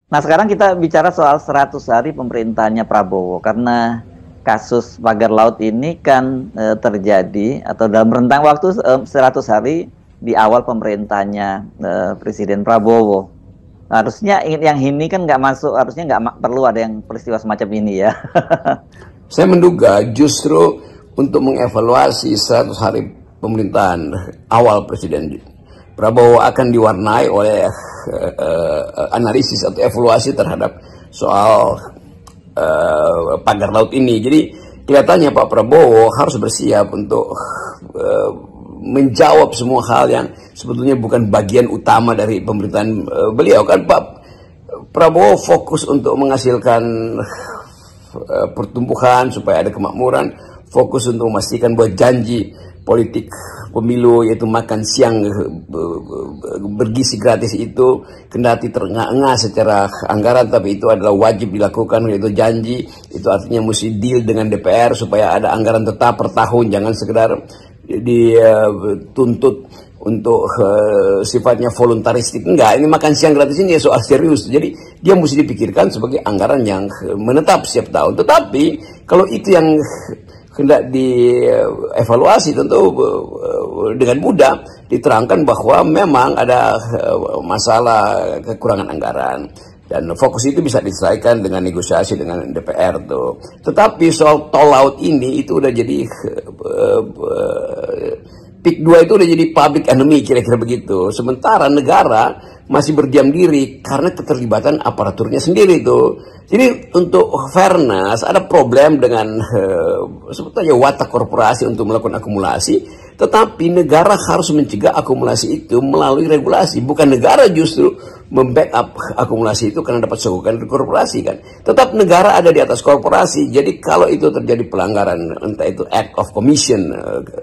Nah, sekarang kita bicara soal 100 hari pemerintahannya Prabowo, karena kasus pagar laut ini kan terjadi atau dalam rentang waktu 100 hari di awal pemerintahannya Presiden Prabowo. Harusnya yang ini kan nggak masuk, harusnya nggak perlu ada yang peristiwa semacam ini ya. Saya menduga justru untuk mengevaluasi 100 hari pemerintahan awal Presiden Prabowo akan diwarnai oleh analisis atau evaluasi terhadap soal pagar laut ini. Jadi kelihatannya Pak Prabowo harus bersiap untuk menjawab semua hal yang sebetulnya bukan bagian utama dari pemerintahan beliau. Kan Pak Prabowo fokus untuk menghasilkan pertumbuhan supaya ada kemakmuran, fokus untuk memastikan bahwa janji politik pemilu yaitu makan siang bergizi gratis itu kendati terengah-engah secara anggaran, tapi itu adalah wajib dilakukan, yaitu janji. Itu artinya mesti deal dengan DPR supaya ada anggaran tetap per tahun, jangan sekedar dituntut untuk sifatnya voluntaristik. Enggak, ini makan siang gratis ini soal serius. Jadi dia mesti dipikirkan sebagai anggaran yang menetap setiap tahun. Tetapi kalau itu yang hendak dievaluasi, tentu dengan mudah diterangkan bahwa memang ada masalah kekurangan anggaran, dan fokus itu bisa diselesaikan dengan negosiasi dengan DPR tuh. Tetapi soal tol laut ini itu udah jadi PIK 2 itu udah jadi public enemy, kira-kira begitu. Sementara negara masih berdiam diri karena keterlibatan aparaturnya sendiri tuh. Jadi untuk fairness ada problem dengan sebetulnya watak korporasi untuk melakukan akumulasi, tetapi negara harus mencegah akumulasi itu melalui regulasi, bukan negara justru membackup akumulasi itu karena dapat sogokan dari korporasi kan. Tetap negara ada di atas korporasi. Jadi kalau itu terjadi pelanggaran, entah itu act of commission,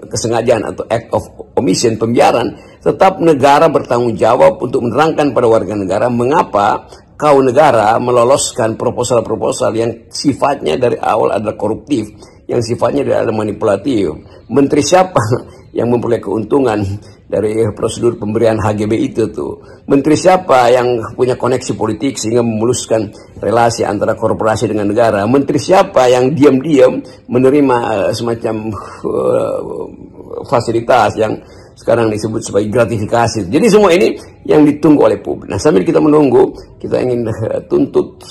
kesengajaan, atau act of omission, pembiaran, tetap negara bertanggung jawab untuk menerangkan pada warga negara mengapa kau negara meloloskan proposal-proposal yang sifatnya dari awal adalah koruptif, yang sifatnya adalah manipulatif. Menteri siapa yang memperoleh keuntungan dari prosedur pemberian HGB itu tuh? Menteri siapa yang punya koneksi politik sehingga memuluskan relasi antara korporasi dengan negara? Menteri siapa yang diam-diam menerima semacam fasilitas yang sekarang disebut sebagai gratifikasi? Jadi semua ini yang ditunggu oleh publik. Nah, sambil kita menunggu, kita ingin tuntut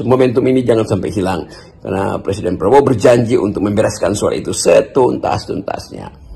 momentum ini jangan sampai hilang, karena Presiden Prabowo berjanji untuk membereskan soal itu setuntas-tuntasnya.